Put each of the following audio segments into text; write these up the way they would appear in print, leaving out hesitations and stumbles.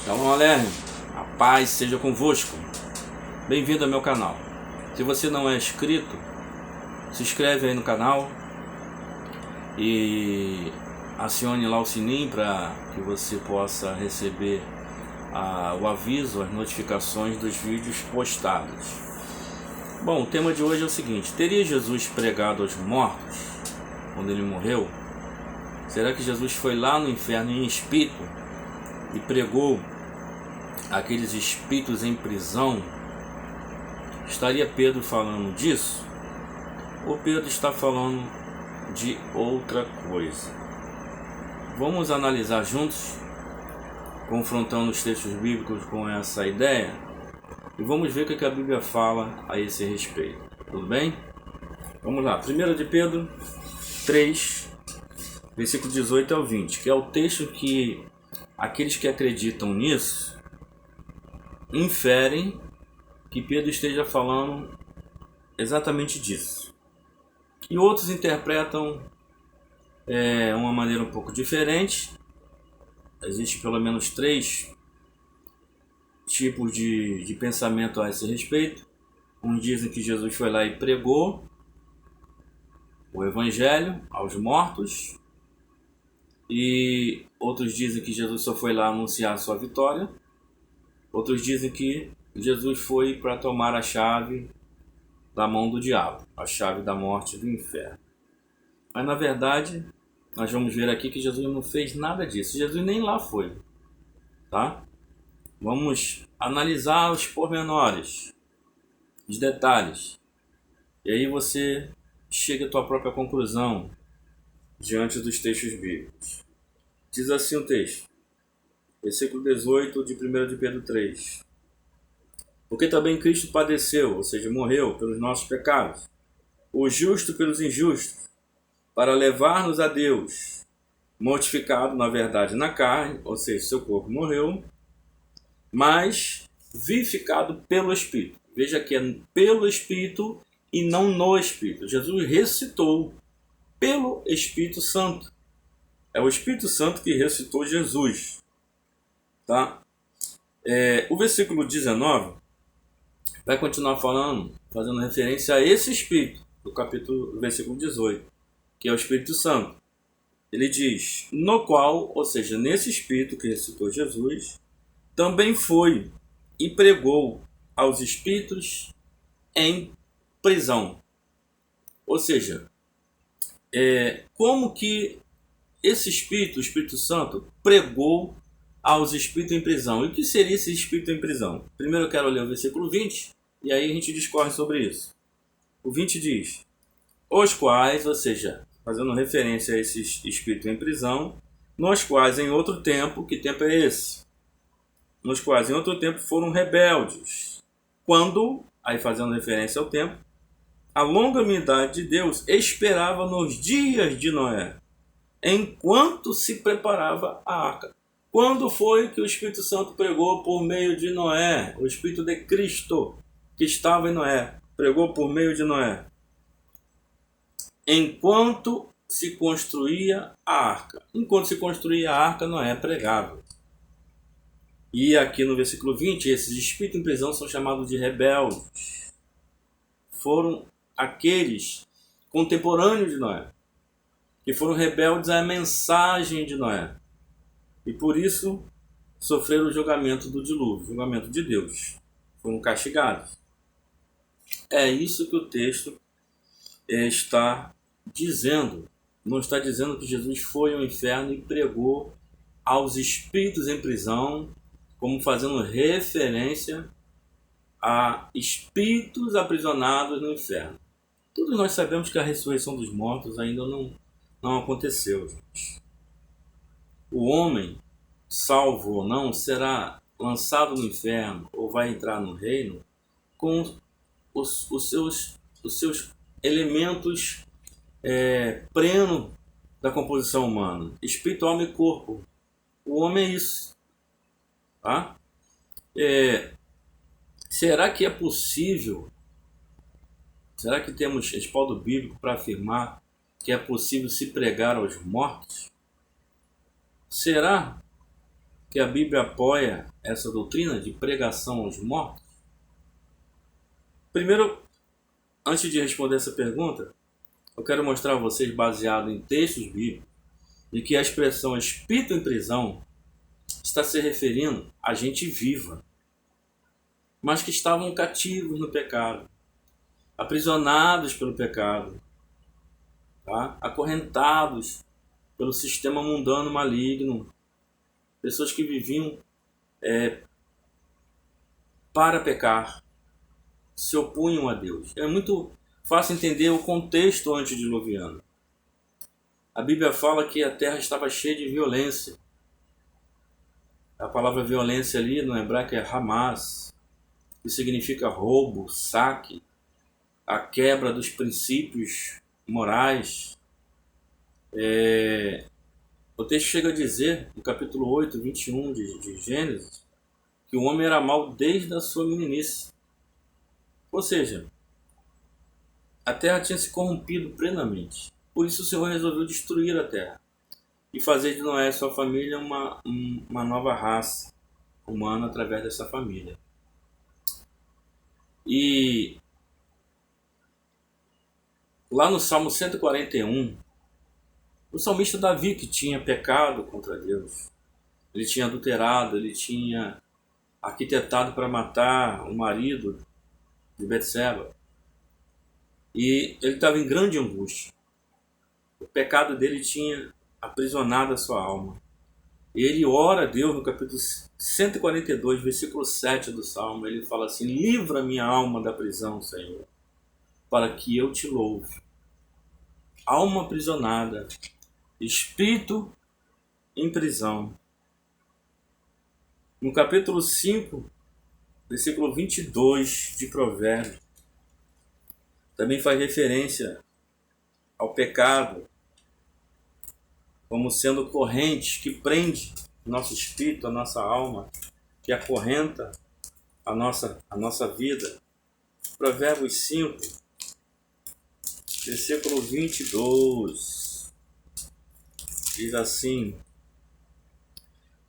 Shalom Aleichem, a paz seja convosco. Bem-vindo ao meu canal. Se você não é inscrito, se inscreve aí no canal e acione lá o sininho para que você possa receber o aviso, as notificações dos vídeos postados. Bom, o tema de hoje é o seguinte: teria Jesus pregado aos mortos quando ele morreu? Será que Jesus foi lá no inferno em espírito e pregou aqueles espíritos em prisão? Estaria Pedro falando disso? Ou Pedro está falando de outra coisa? Vamos analisar juntos, confrontando os textos bíblicos com essa ideia, e vamos ver o que a Bíblia fala a esse respeito. Tudo bem? Vamos lá. 1 de Pedro 3, versículo 18 ao 20, que é o texto que aqueles que acreditam nisso inferem que Pedro esteja falando exatamente disso. E outros interpretam uma maneira um pouco diferente. Existem pelo menos 3 tipos de pensamento a esse respeito. Uns dizem que Jesus foi lá e pregou o evangelho aos mortos, e outros dizem que Jesus só foi lá anunciar a sua vitória. Outros dizem que Jesus foi para tomar a chave da mão do diabo, a chave da morte e do inferno. Mas na verdade, nós vamos ver aqui que Jesus não fez nada disso. Jesus nem lá foi, tá? Vamos analisar os pormenores, os detalhes, e aí você chega à tua própria conclusão diante dos textos bíblicos. Diz assim o texto, versículo 18 de 1 de Pedro 3. Porque também Cristo padeceu, ou seja, morreu pelos nossos pecados, o justo pelos injustos, para levar-nos a Deus, mortificado, na verdade, na carne, ou seja, seu corpo morreu, mas vivificado pelo Espírito. Veja que é pelo Espírito e não no Espírito. Jesus ressuscitou pelo Espírito Santo. É o Espírito Santo que ressuscitou Jesus. Tá? O versículo 19 vai continuar falando, fazendo referência a esse Espírito, do versículo 18, que é o Espírito Santo. Ele diz, no qual, ou seja, nesse Espírito que ressuscitou Jesus, também foi e pregou aos espíritos em prisão. Ou seja, como que esse Espírito, o Espírito Santo, pregou aos espíritos em prisão? E o que seria esse espírito em prisão? Primeiro eu quero ler o versículo 20, e aí a gente discorre sobre isso. O 20 diz, os quais, ou seja, fazendo referência a esses espíritos em prisão, nos quais em outro tempo, que tempo é esse? Nos quais em outro tempo foram rebeldes, quando, aí fazendo referência ao tempo, a longanimidade de Deus esperava nos dias de Noé, enquanto se preparava a arca. Quando foi que o Espírito Santo pregou por meio de Noé? O Espírito de Cristo que estava em Noé pregou por meio de Noé. Enquanto se construía a arca. Enquanto se construía a arca, Noé pregava. E aqui no versículo 20, esses espíritos em prisão são chamados de rebeldes. Foram aqueles contemporâneos de Noé, que foram rebeldes à mensagem de Noé. E por isso sofreram o julgamento do dilúvio, o julgamento de Deus. Foram castigados. É isso que o texto está dizendo. Não está dizendo que Jesus foi ao inferno e pregou aos espíritos em prisão, como fazendo referência a espíritos aprisionados no inferno. Todos nós sabemos que a ressurreição dos mortos ainda não aconteceu, gente. O homem, salvo ou não, será lançado no inferno ou vai entrar no reino com os seus elementos pleno da composição humana, espírito, alma e corpo. O homem é isso. Tá? Será que é possível? Será que temos respaldo bíblico para afirmar que é possível se pregar aos mortos? Será que a Bíblia apoia essa doutrina de pregação aos mortos? Primeiro, antes de responder essa pergunta, eu quero mostrar a vocês, baseado em textos bíblicos, de que a expressão espírito em prisão está se referindo a gente viva, mas que estavam cativos no pecado, aprisionados pelo pecado, tá? Acorrentados pelo sistema mundano maligno, pessoas que viviam para pecar, se opunham a Deus. É muito fácil entender o contexto antediluviano. A Bíblia fala que a terra estava cheia de violência. A palavra violência ali no hebraico é Hamas, que significa roubo, saque, a quebra dos princípios morais. O texto chega a dizer, no capítulo 8, 21 de Gênesis, que o homem era mau desde a sua meninice. Ou seja, a terra tinha se corrompido plenamente. Por isso o Senhor resolveu destruir a terra e fazer de Noé e sua família uma nova raça humana através dessa família. E lá no Salmo 141, o salmista Davi, que tinha pecado contra Deus, ele tinha adulterado, ele tinha arquitetado para matar o marido de Betseba, e ele estava em grande angústia. O pecado dele tinha aprisionado a sua alma. E ele ora a Deus no capítulo 142, versículo 7 do Salmo. Ele fala assim: livra minha alma da prisão, Senhor, para que eu te louve. Alma aprisionada, espírito em prisão. No capítulo 5, versículo 22 de Provérbios, também faz referência ao pecado como sendo corrente que prende nosso espírito, a nossa alma, que acorrenta a nossa vida. Provérbios 5, versículo 22, diz assim: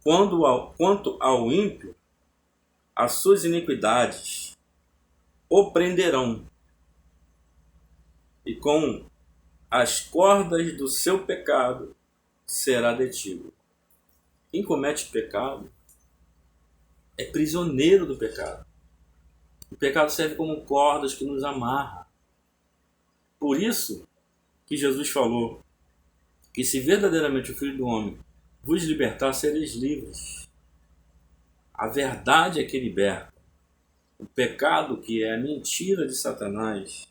quanto ao ímpio, as suas iniquidades o prenderão, e com as cordas do seu pecado será detido. Quem comete pecado é prisioneiro do pecado. O pecado serve como cordas que nos amarra. Por isso que Jesus falou que se verdadeiramente o Filho do Homem vos libertar, sereis livres. A verdade é que liberta. O pecado, que é a mentira de Satanás,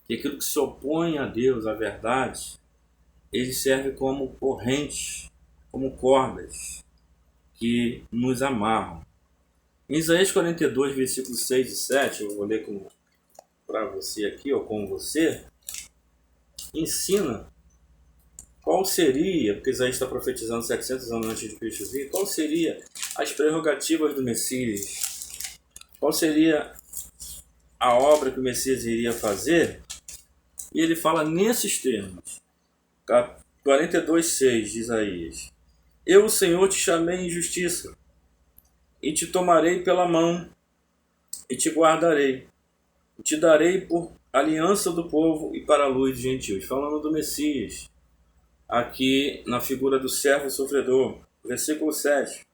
que é aquilo que se opõe a Deus, a verdade, ele serve como correntes, como cordas que nos amarram. Em Isaías 42, versículos 6 e 7, eu vou ler para você aqui, ou com você, ensina qual seria, porque Isaías está profetizando 700 anos antes de Cristo vir, qual seria as prerrogativas do Messias, qual seria a obra que o Messias iria fazer, e ele fala nesses termos. 42,6 de Isaías: eu, o Senhor, te chamei em justiça, e te tomarei pela mão, e te guardarei, e te darei por aliança do povo e para a luz dos gentios. Falando do Messias, aqui na figura do servo sofredor. Versículo 7.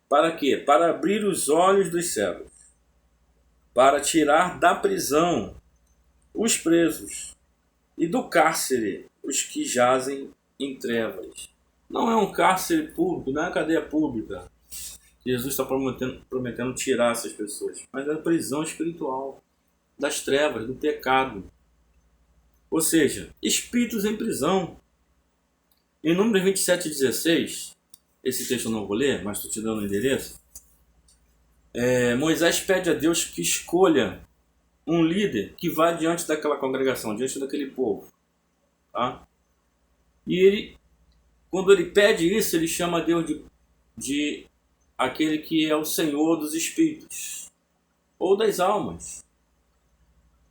Para quê? Para abrir os olhos dos cegos, para tirar da prisão os presos, e do cárcere os que jazem em trevas. Não é um cárcere público, não é uma cadeia pública. Jesus está prometendo tirar essas pessoas, mas é a prisão espiritual, das trevas, do pecado. Ou seja, espíritos em prisão. Em Números 27:16, esse texto eu não vou ler, mas estou te dando o endereço. Moisés pede a Deus que escolha um líder que vá diante daquela congregação, diante daquele povo. Tá? E ele, quando ele pede isso, ele chama Deus de aquele que é o Senhor dos espíritos, ou das almas.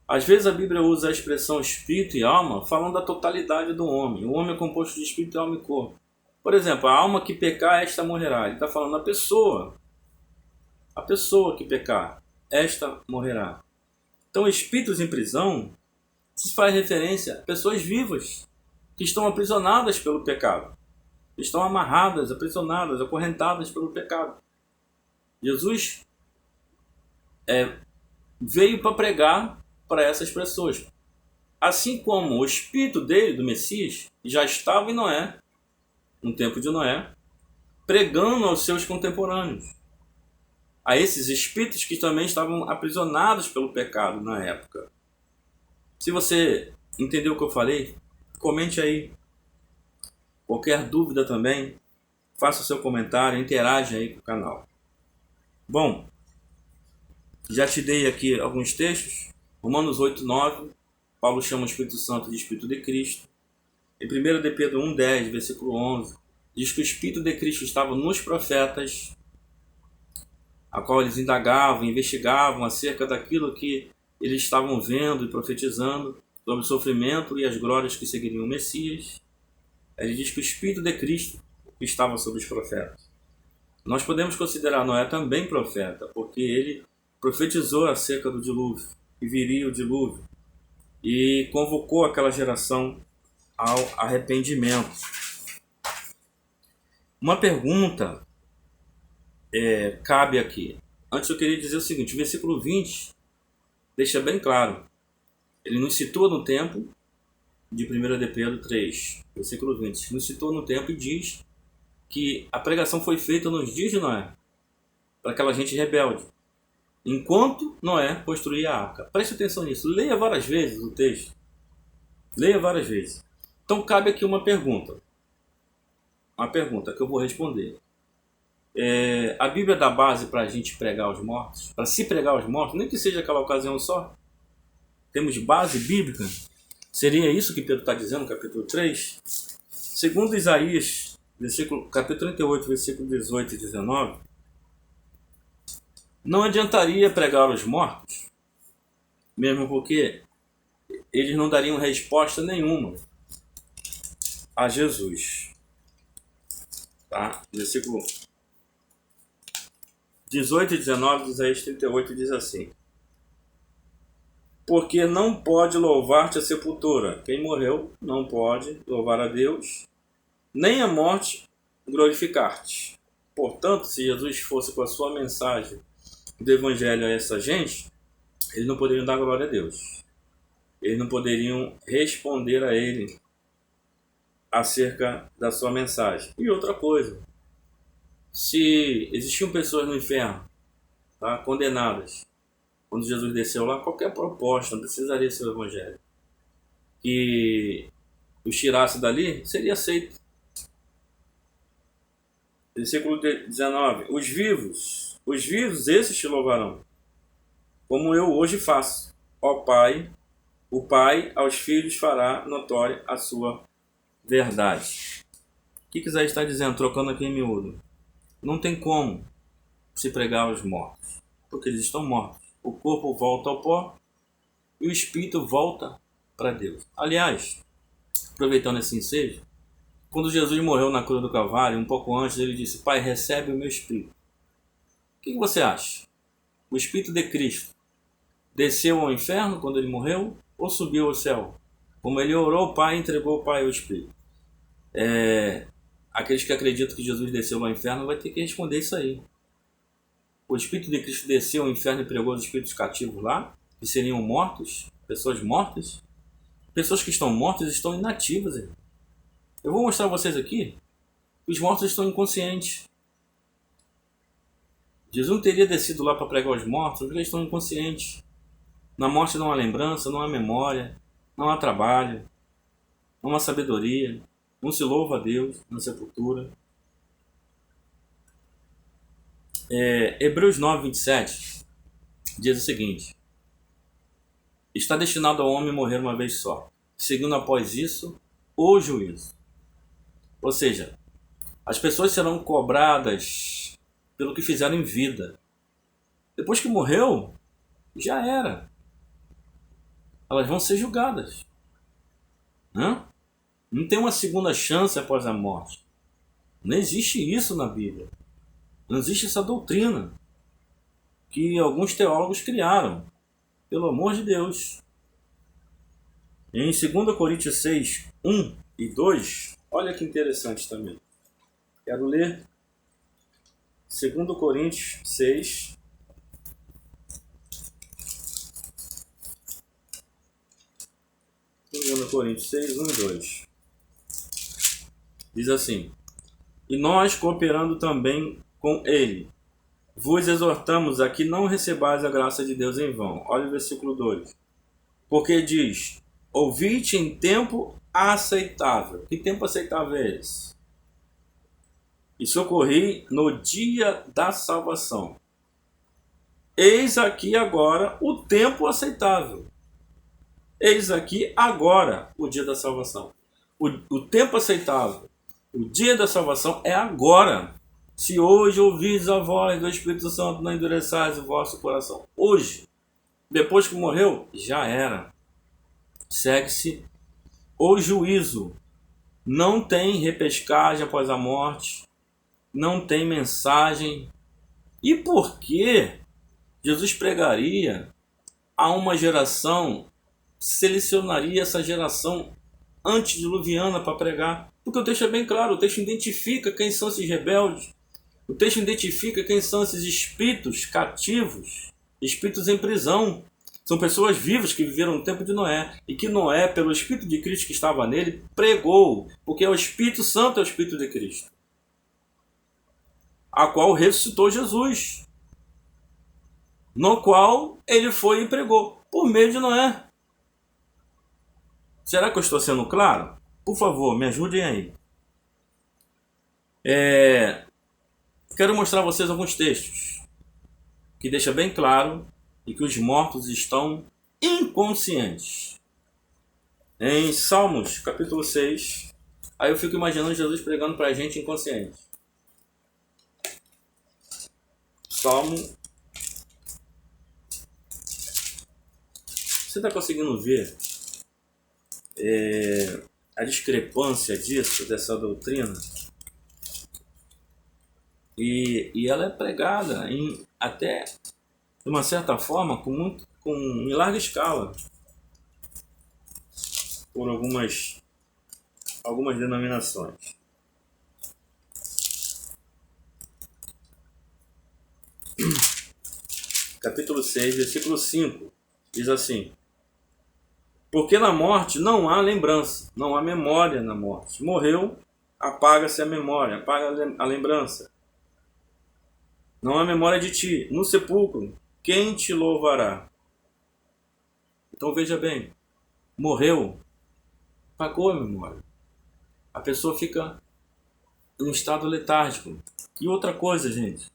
Às vezes a Bíblia usa a expressão espírito e alma falando da totalidade do homem. O homem é composto de espírito, alma e corpo. Por exemplo, a alma que pecar, esta morrerá. Ele está falando a pessoa que pecar, esta morrerá. Então, espíritos em prisão se faz referência a pessoas vivas que estão aprisionadas pelo pecado, estão amarradas, aprisionadas, acorrentadas pelo pecado. Jesus veio para pregar para essas pessoas. Assim como o espírito dele, do Messias, já estava em Noé, no tempo de Noé, pregando aos seus contemporâneos, a esses espíritos que também estavam aprisionados pelo pecado na época. Se você entendeu o que eu falei, comente aí. Qualquer dúvida também, faça o seu comentário, interage aí com o canal. Bom, já te dei aqui alguns textos. Romanos 8:9, Paulo chama o Espírito Santo de Espírito de Cristo. Em 1 de Pedro 1:10, versículo 11, diz que o Espírito de Cristo estava nos profetas, a qual eles indagavam, investigavam acerca daquilo que eles estavam vendo e profetizando sobre o sofrimento e as glórias que seguiriam o Messias. Ele diz que o Espírito de Cristo estava sobre os profetas. Nós podemos considerar Noé também profeta, porque ele profetizou acerca do dilúvio, que viria o dilúvio, e convocou aquela geração ao arrependimento. Uma pergunta cabe aqui. Antes eu queria dizer o seguinte, o versículo 20 deixa bem claro. Ele nos citou no tempo de 1 de Pedro 3, versículo 20. Nos citou no tempo e diz que a pregação foi feita nos dias de Noé, para aquela gente rebelde, enquanto Noé construía a arca. Preste atenção nisso. Leia várias vezes o texto. Leia várias vezes. Então cabe aqui uma pergunta. Uma pergunta que eu vou responder. A Bíblia dá base para a gente pregar aos mortos? Para se pregar aos mortos? Nem que seja aquela ocasião só. Temos base bíblica? Seria isso que Pedro está dizendo no capítulo 3? Segundo Isaías, capítulo 38, versículo 18 e 19, não adiantaria pregar aos mortos, mesmo porque eles não dariam resposta nenhuma a Jesus. Tá? Versículo 18 e 19 de Isaías 38 diz assim: porque não pode louvar-te a sepultura. Quem morreu não pode louvar a Deus, nem a morte glorificar-te. Portanto, se Jesus fosse com a sua mensagem do Evangelho a essa gente, eles não poderiam dar glória a Deus. Eles não poderiam responder a Ele acerca da sua mensagem. E outra coisa, se existiam pessoas no inferno, tá, condenadas, quando Jesus desceu lá, qualquer proposta, não precisaria ser o Evangelho, que os tirasse dali, seria aceito. Versículo 19: os vivos, esses te louvarão, como eu hoje faço. Ó Pai, o Pai aos filhos fará notória a sua verdade. O que Isaías está dizendo, trocando aqui em miúdo? Não tem como se pregar aos mortos, porque eles estão mortos. O corpo volta ao pó e o espírito volta para Deus. Aliás, aproveitando esse ensejo, quando Jesus morreu na cruz do Calvário, um pouco antes, ele disse: Pai, recebe o meu espírito. O que você acha? O espírito de Cristo desceu ao inferno quando ele morreu ou subiu ao céu? Como ele orou o Pai, entregou o Pai ao espírito. Aqueles que acreditam que Jesus desceu ao inferno vai ter que responder isso aí. O Espírito de Cristo desceu ao inferno e pregou os espíritos cativos lá, que seriam mortos, pessoas mortas. Pessoas que estão mortas estão inativas. Eu vou mostrar a vocês aqui, os mortos estão inconscientes. Jesus não teria descido lá para pregar aos mortos, porque eles estão inconscientes. Na morte não há lembrança, não há memória, não há trabalho, não há sabedoria, não se louva a Deus na sepultura. Hebreus 9, 27 diz o seguinte: está destinado ao homem morrer uma vez só, seguindo após isso o juízo. Ou seja, as pessoas serão cobradas pelo que fizeram em vida. Depois que morreu, já era. Elas vão ser julgadas. Não tem uma segunda chance após a morte. Não existe isso na Bíblia. Não existe essa doutrina que alguns teólogos criaram. Pelo amor de Deus. Em 2 Coríntios 6, 1 e 2, olha que interessante também. Quero ler 2 Coríntios 6, 2 Coríntios 6, 1 e 2. Diz assim: E nós, cooperando também com ele, vos exortamos a que não recebais a graça de Deus em vão. Olha o versículo 2. Porque diz: Ouvite em tempo aceitável. Que tempo aceitável é esse? E socorri no dia da salvação. Eis aqui agora o tempo aceitável. Eis aqui agora o dia da salvação. O tempo aceitável, o dia da salvação é agora. Se hoje ouvis a voz do Espírito Santo, não endureçais o vosso coração. Hoje, depois que morreu, já era. Segue-se o juízo. Não tem repescagem após a morte. Não tem mensagem. E por que Jesus pregaria a uma geração, selecionaria essa geração antediluviana para pregar? Porque o texto é bem claro, o texto identifica quem são esses rebeldes, o texto identifica quem são esses espíritos cativos, espíritos em prisão. São pessoas vivas que viveram no tempo de Noé, e que Noé, pelo Espírito de Cristo que estava nele, pregou, porque é o Espírito Santo, é o Espírito de Cristo, a qual ressuscitou Jesus, no qual ele foi e pregou, por meio de Noé. Será que eu estou sendo claro? Por favor, me ajudem aí. Quero mostrar a vocês alguns textos que deixam bem claro e que os mortos estão inconscientes. Em Salmos, capítulo 6, aí eu fico imaginando Jesus pregando para a gente inconsciente. Salmo. Você está conseguindo ver a discrepância disso, dessa doutrina? E ela é pregada até, de uma certa forma, em larga escala, por algumas denominações. Capítulo 6, versículo 5, diz assim: Porque na morte não há lembrança, não há memória na morte. Morreu, apaga-se a memória, apaga a lembrança. Não há memória de ti. No sepulcro, quem te louvará? Então veja bem, morreu, apagou a memória. A pessoa fica em um estado letárgico. E outra coisa, gente,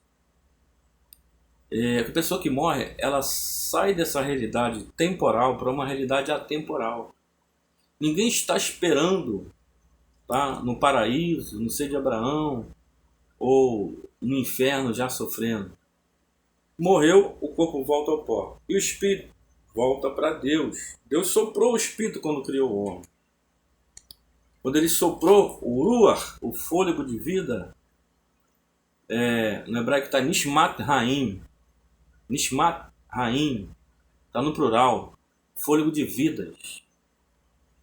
a pessoa que morre, ela sai dessa realidade temporal para uma realidade atemporal. Ninguém está esperando, tá, no paraíso, no seio de Abraão, ou no inferno já sofrendo. Morreu, o corpo volta ao pó. E o espírito volta para Deus. Deus soprou o espírito quando criou o homem. Quando ele soprou o ruach, o fôlego de vida, no hebraico está nishmat haim. Nishmat haim está no plural, fôlego de vidas.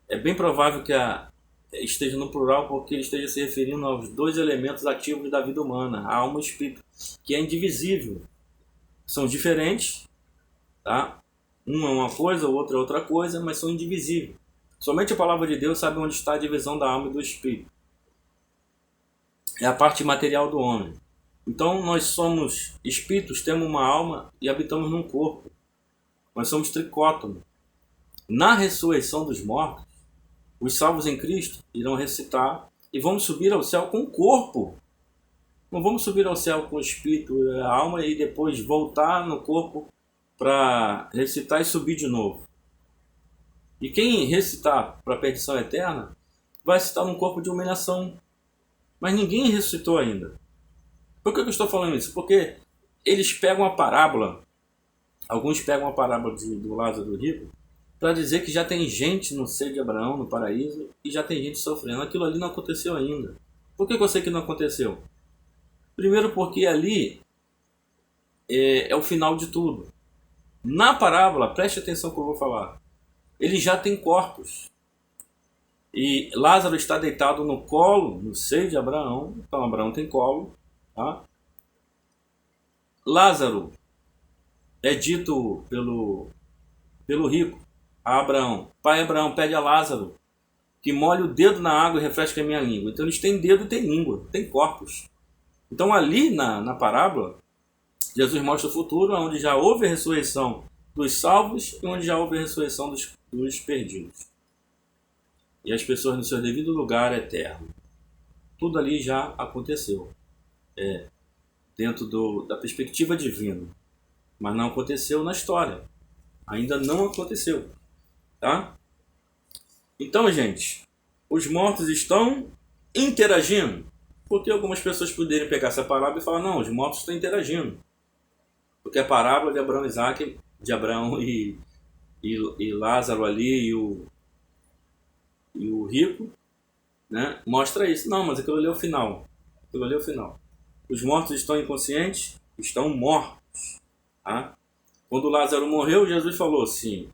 É bem provável que esteja no plural, porque ele esteja se referindo aos dois elementos ativos da vida humana, a alma e o espírito, que é indivisível. São diferentes, tá? Um é uma coisa, o outro é outra coisa, mas são indivisíveis. Somente a palavra de Deus sabe onde está a divisão da alma e do espírito. É a parte material do homem. Então nós somos espíritos, temos uma alma e habitamos num corpo. Nós somos tricótomos. Na ressurreição dos mortos, os salvos em Cristo irão ressuscitar e vão subir ao céu com o corpo. Não vamos subir ao céu com o espírito, a alma, e depois voltar no corpo para ressuscitar e subir de novo. E quem ressuscitar para a perdição eterna vai ressuscitar num corpo de humilhação. Mas ninguém ressuscitou ainda. Por que eu estou falando isso? Porque eles pegam a parábola, alguns pegam a parábola do Lázaro rico, para dizer que já tem gente no seio de Abraão, no paraíso, e já tem gente sofrendo. Aquilo ali não aconteceu ainda. Por que eu sei que não aconteceu? Primeiro porque ali é o final de tudo. Na parábola, preste atenção que eu vou falar, ele já tem corpos. E Lázaro está deitado no colo, no seio de Abraão. Então Abraão tem colo. Tá? Lázaro é dito pelo rico a Abraão: Pai Abraão, pede a Lázaro que molhe o dedo na água e refresque a minha língua. Então eles têm dedo e têm língua, têm corpos. Então ali na parábola, Jesus mostra o futuro onde já houve a ressurreição dos salvos e onde já houve a ressurreição dos perdidos. E as pessoas no seu devido lugar eterno. Tudo ali já aconteceu. Dentro da perspectiva divina. Mas não aconteceu na história. Ainda não aconteceu. Tá? Então, gente, os mortos estão interagindo. Porque algumas pessoas poderiam pegar essa parábola e falar: não, os mortos estão interagindo. Porque a parábola de Abraão e Isaac, de Abraão e Lázaro ali e o rico, né, mostra isso. Não, mas aquilo ali é o final. Aquilo ali é o final. Os mortos estão inconscientes? Estão mortos. Tá? Quando Lázaro morreu, Jesus falou assim: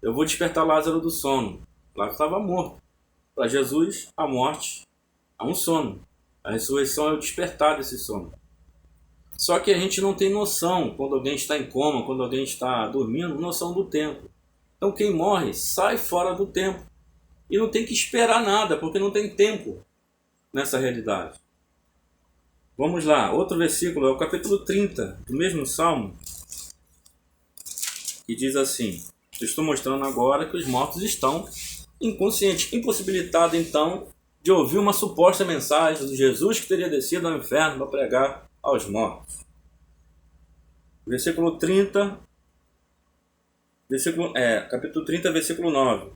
eu vou despertar Lázaro do sono. Lázaro estava morto. Para Jesus, a morte é um sono. A ressurreição é o despertar desse sono. Só que a gente não tem noção, quando alguém está em coma, quando alguém está dormindo, noção do tempo. Então quem morre sai fora do tempo. E não tem que esperar nada, porque não tem tempo nessa realidade. Vamos lá, outro versículo, é o capítulo 30 do mesmo Salmo, que diz assim: eu estou mostrando agora que os mortos estão inconscientes, impossibilitados então de ouvir uma suposta mensagem de Jesus que teria descido ao inferno para pregar aos mortos. Versículo 30, capítulo 30, versículo 9.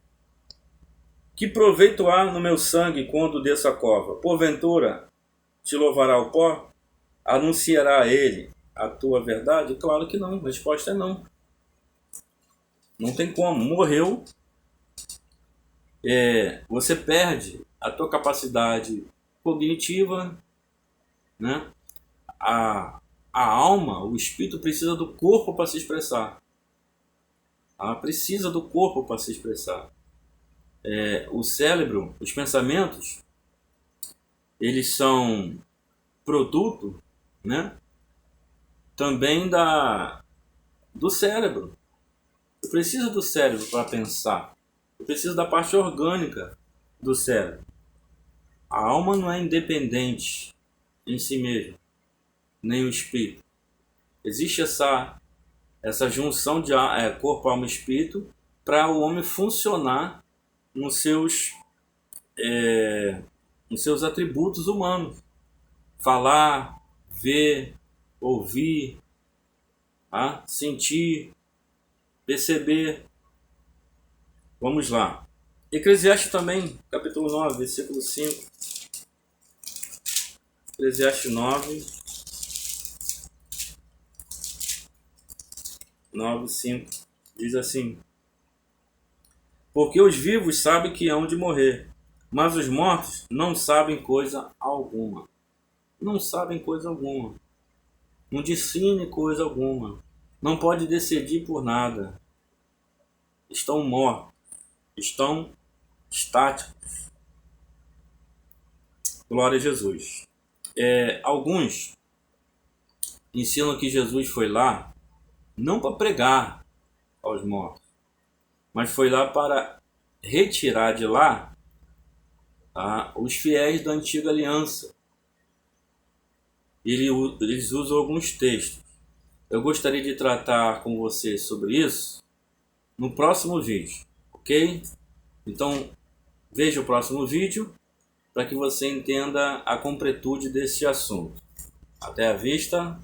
Que proveito há no meu sangue quando desço a cova? Porventura te louvará o pó? Anunciará ele a tua verdade? Claro que não. A resposta é não. Não tem como. Morreu. Você perde a tua capacidade cognitiva, né? A alma, o espírito precisa do corpo para se expressar. Ela precisa do corpo para se expressar. O cérebro, os pensamentos, eles são produto, né, também do cérebro. Eu preciso do cérebro para pensar. Eu preciso da parte orgânica do cérebro. A alma não é independente em si mesma, nem o espírito. Existe essa junção de corpo, alma e espírito para o homem funcionar nos seus atributos humanos. Falar, ver, ouvir, sentir, perceber. Vamos lá. Eclesiastes também, capítulo 9, versículo 5. Eclesiastes 9, 5. Diz assim: porque os vivos sabem que hão de morrer, mas os mortos não sabem coisa alguma. Não sabem coisa alguma. Não discerne coisa alguma. Não pode decidir por nada. Estão mortos. Estão estáticos. Glória a Jesus. Alguns ensinam que Jesus foi lá não para pregar aos mortos, mas foi lá para retirar de lá os fiéis da antiga aliança. Eles usam alguns textos. Eu gostaria de tratar com você sobre isso no próximo vídeo, ok? Então, veja o próximo vídeo para que você entenda a completude desse assunto. Até a vista.